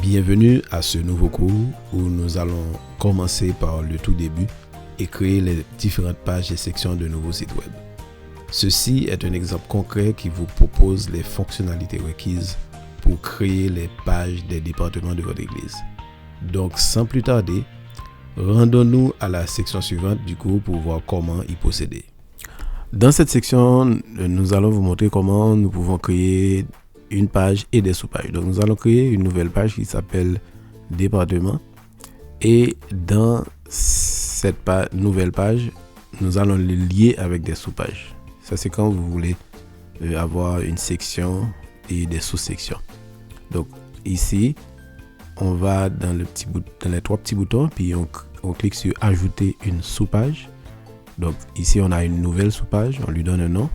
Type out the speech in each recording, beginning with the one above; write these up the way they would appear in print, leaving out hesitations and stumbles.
Bienvenue à ce nouveau cours où nous allons commencer par le tout début et créer les différentes pages et sections de nouveaux sites web. Ceci est un exemple concret qui vous propose les fonctionnalités requises pour créer les pages des départements de votre église. Donc sans plus tarder, rendons-nous à la section suivante du cours pour voir comment y procéder. Dans cette section, nous allons vous montrer comment nous pouvons créer une page et des sous-pages. Donc nous allons créer une nouvelle page qui s'appelle département et dans cette nouvelle page, nous allons le lier avec des sous-pages. Ça c'est quand vous voulez avoir une section et des sous-sections. Donc ici, on va dans les trois petits boutons puis on clique sur ajouter une sous-page. Donc ici on a une nouvelle sous-page, on lui donne un nom.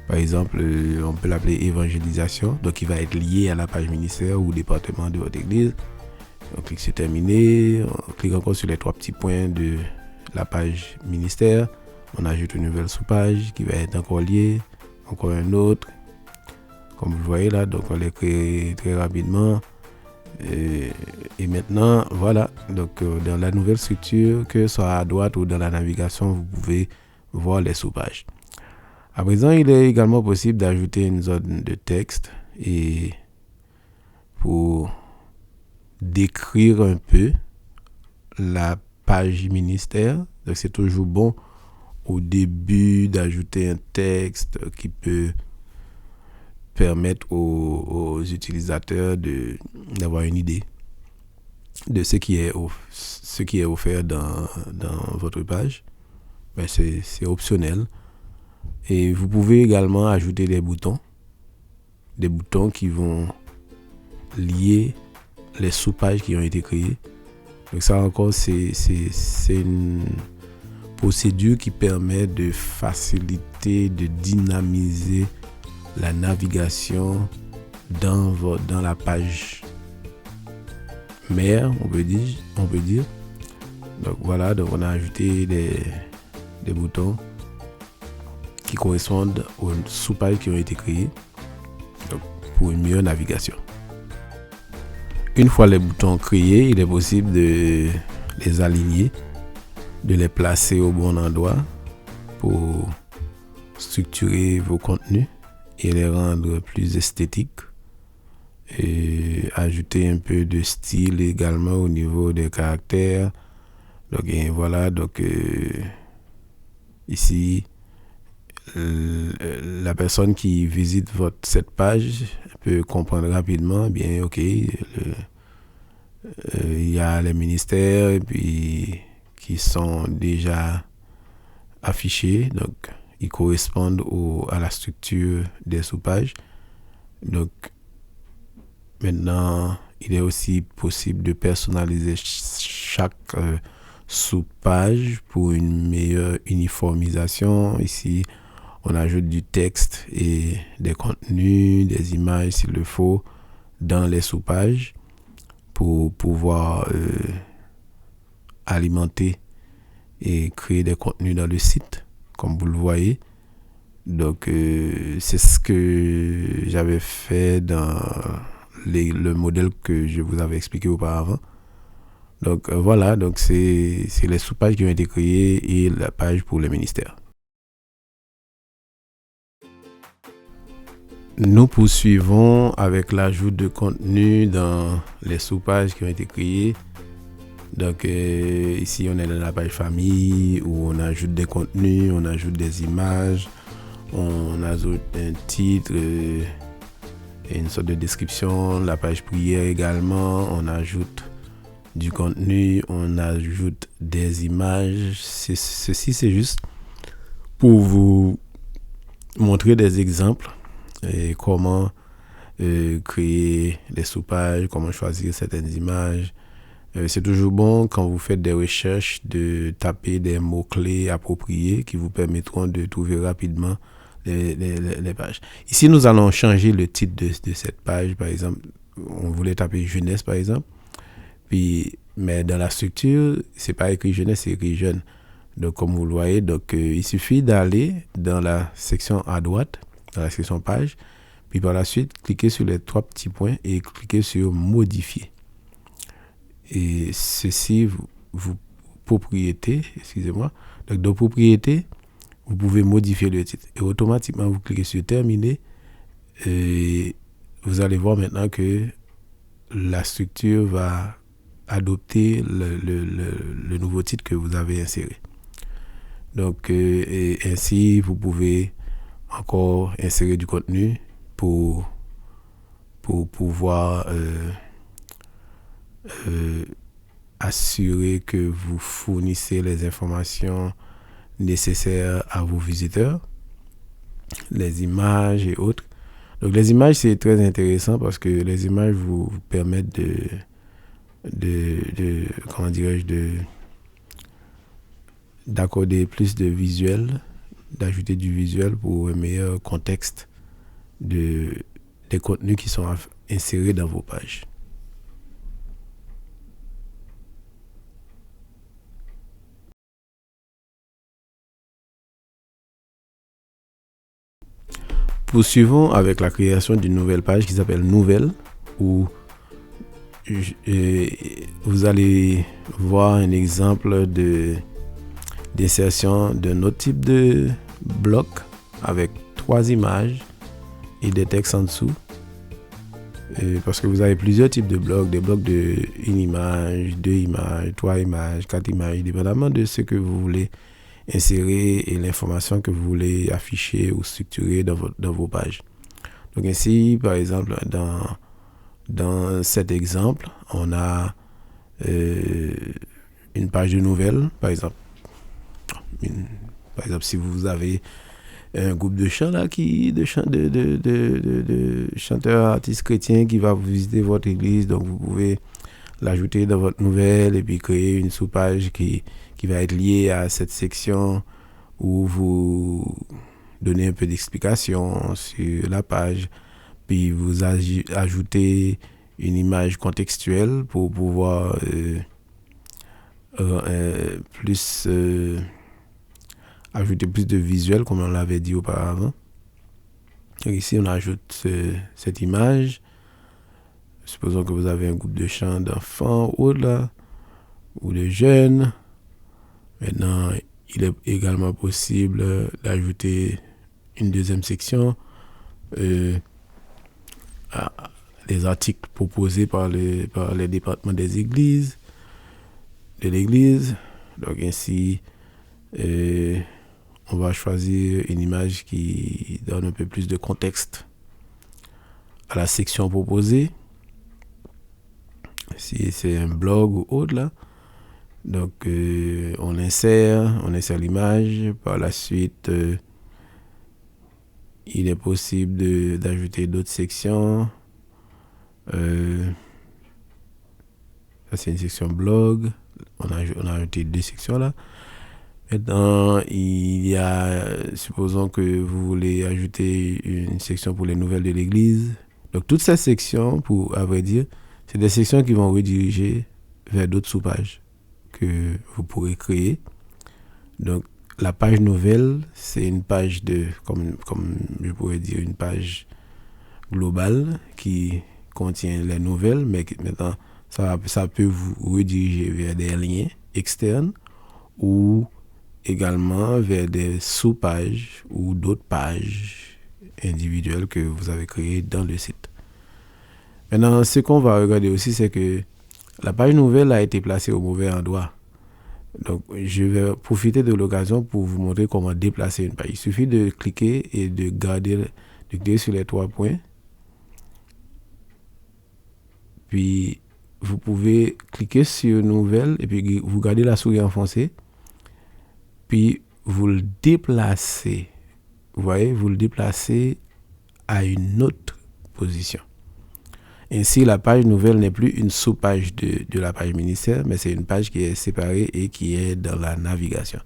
Par exemple, on peut l'appeler évangélisation, donc il va être lié à la page ministère ou département de votre église. On clique sur terminer, on clique encore sur les trois petits points de la page ministère. On ajoute une nouvelle sous-page qui va être encore liée, encore un autre. Comme vous le voyez là, donc on les crée très rapidement. Et maintenant, voilà, donc dans la nouvelle structure, que ce soit à droite ou dans la navigation, vous pouvez voir les sous-pages. À présent, il est également possible d'ajouter une zone de texte et pour décrire un peu la page ministère. Donc, c'est toujours bon au début d'ajouter un texte qui peut permettre aux utilisateurs d'avoir une idée de ce qui est offert dans votre page. Ben, c'est optionnel. Et vous pouvez également ajouter des boutons qui vont lier les sous-pages qui ont été créées. Donc ça encore, c'est une procédure qui permet de faciliter, de dynamiser la navigation dans la page mère, on peut dire. Donc voilà, donc on a ajouté des boutons qui correspondent aux sous-pages qui ont été créées, donc pour une meilleure navigation. Une fois les boutons créés, il est possible de les aligner, de les placer au bon endroit pour structurer vos contenus et les rendre plus esthétiques et ajouter un peu de style également au niveau des caractères. Donc et voilà, donc ici la personne qui visite cette page peut comprendre rapidement, bien ok, il y a les ministères et puis qui sont déjà affichés, donc ils correspondent à la structure des sous-pages. Donc maintenant, il est aussi possible de personnaliser chaque sous-page pour une meilleure uniformisation. Ici, on ajoute du texte et des contenus, des images s'il le faut dans les sous-pages pour pouvoir alimenter et créer des contenus dans le site, comme vous le voyez. Donc, c'est ce que j'avais fait dans le modèle que je vous avais expliqué auparavant. Donc, voilà, donc c'est les sous-pages qui ont été créées et la page pour le ministère. Nous poursuivons avec l'ajout de contenu dans les sous-pages qui ont été créées. Donc ici on est dans la page famille où on ajoute des contenus, on ajoute des images, on ajoute un titre et une sorte de description, la page prière également, on ajoute du contenu, on ajoute des images. Ceci c'est juste pour vous montrer des exemples et comment créer des sous-pages, comment choisir certaines images. C'est toujours bon quand vous faites des recherches de taper des mots-clés appropriés qui vous permettront de trouver rapidement les pages. Ici, nous allons changer le titre de cette page. Par exemple, on voulait taper jeunesse par exemple. Mais dans la structure, c'est pas écrit jeunesse, c'est écrit jeune. Donc comme vous le voyez, il suffit d'aller dans la section à droite, dans la section page, Puis par la suite, cliquez sur les 3 petits points et cliquez sur modifier. Et ceci, vous propriété, excusez-moi. Donc dans propriété, vous pouvez modifier le titre. Et automatiquement, vous cliquez sur terminer. Et vous allez voir maintenant que la structure va adopter le nouveau titre que vous avez inséré. Donc, et ainsi, vous pouvez encore insérer du contenu pour pouvoir assurer que vous fournissez les informations nécessaires à vos visiteurs, les images et autres. Donc, les images, c'est très intéressant parce que les images vous permettent comment dirais-je, d'accorder plus de visuel, d'ajouter du visuel pour un meilleur contexte des contenus qui sont insérés dans vos pages. Poursuivons avec la création d'une nouvelle page qui s'appelle Nouvelle, où vous allez voir un exemple d'insertion d'un autre type de bloc avec 3 images et des textes en dessous. Parce que vous avez plusieurs types de blocs, des blocs de 1 image, 2 images, 3 images, 4 images, dépendamment de ce que vous voulez insérer et l'information que vous voulez afficher ou structurer dans vos pages. Donc ici, par exemple, dans cet exemple, on a une page de nouvelles, par exemple. Par exemple, si vous avez un groupe de chants là, de chanteurs artistes chrétiens qui va vous visiter votre église, donc vous pouvez l'ajouter dans votre nouvelle et puis créer une sous-page qui va être liée à cette section où vous donnez un peu d'explication sur la page, puis vous ajoutez une image contextuelle pour pouvoir ajouter plus de visuel, comme on l'avait dit auparavant. Donc ici, on ajoute cette image. Supposons que vous avez un groupe de chants d'enfants ou de jeunes. Maintenant, il est également possible d'ajouter une deuxième section, des articles proposés par les départements de l'église. Donc ainsi, on va choisir une image qui donne un peu plus de contexte à la section proposée. Si c'est un blog ou autre là. Donc, on insère l'image. Par la suite, il est possible d'ajouter d'autres sections. Ça, c'est une section blog. On a ajouté 2 sections là. Maintenant, il y a, supposons que vous voulez ajouter une section pour les nouvelles de l'église. Donc, toutes ces sections, à vrai dire, c'est des sections qui vont rediriger vers d'autres sous-pages que vous pourrez créer. Donc, la page nouvelle, c'est une page comme je pourrais dire, une page globale qui contient les nouvelles, mais maintenant, ça peut vous rediriger vers des liens externes ou également vers des sous-pages ou d'autres pages individuelles que vous avez créées dans le site. Maintenant, ce qu'on va regarder aussi, c'est que la page nouvelle a été placée au mauvais endroit. Donc, je vais profiter de l'occasion pour vous montrer comment déplacer une page. Il suffit de cliquer et de cliquer sur les 3 points. Puis, vous pouvez cliquer sur Nouvelle et puis vous gardez la souris enfoncée. Puis, vous le déplacez. Vous voyez, vous le déplacez à une autre position. Ainsi, la page nouvelle n'est plus une sous-page de la page ministère, mais c'est une page qui est séparée et qui est dans la navigation.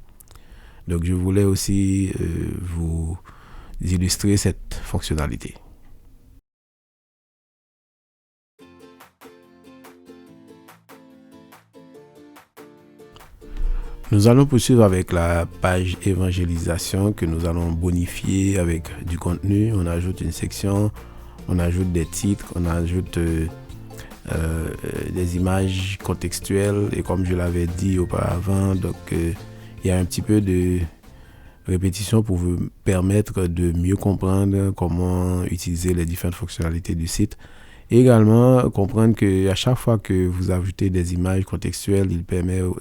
Donc, je voulais aussi vous illustrer cette fonctionnalité. Nous allons poursuivre avec la page évangélisation que nous allons bonifier avec du contenu. On ajoute une section on ajoute des titres, on ajoute des images contextuelles et comme je l'avais dit auparavant, donc il y a un petit peu de répétition pour vous permettre de mieux comprendre comment utiliser les différentes fonctionnalités du site. Et également comprendre qu'à chaque fois que vous ajoutez des images contextuelles,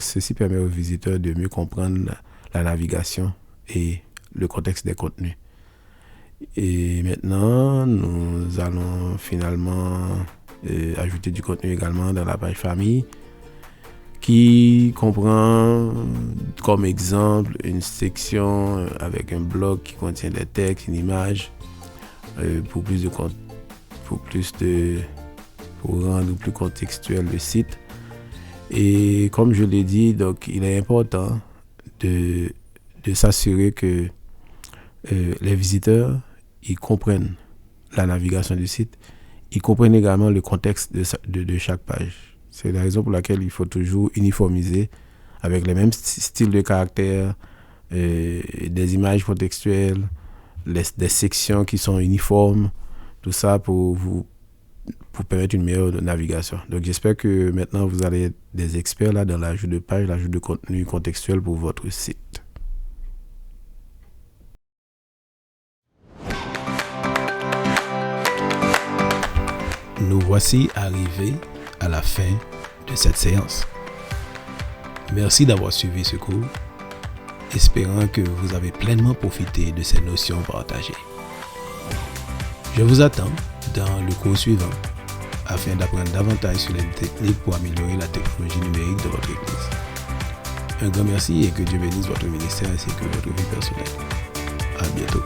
ceci permet aux visiteurs de mieux comprendre la navigation et le contexte des contenus. Et maintenant, nous allons finalement ajouter du contenu également dans la page famille qui comprend comme exemple une section avec un blog qui contient des textes, une image pour rendre plus contextuel le site. Et comme je l'ai dit, donc il est important de s'assurer que les visiteurs ils comprennent la navigation du site, ils comprennent également le contexte de chaque page. C'est la raison pour laquelle il faut toujours uniformiser avec les mêmes styles de caractères, des images contextuelles, des sections qui sont uniformes, tout ça pour permettre une meilleure navigation. Donc j'espère que maintenant vous allez être des experts là dans l'ajout de pages, l'ajout de contenu contextuel pour votre site. Nous voici arrivés à la fin de cette séance. Merci d'avoir suivi ce cours, espérant que vous avez pleinement profité de ces notions partagées. Je vous attends dans le cours suivant afin d'apprendre davantage sur les techniques pour améliorer la technologie numérique de votre église. Un grand merci et que Dieu bénisse votre ministère ainsi que votre vie personnelle. À bientôt.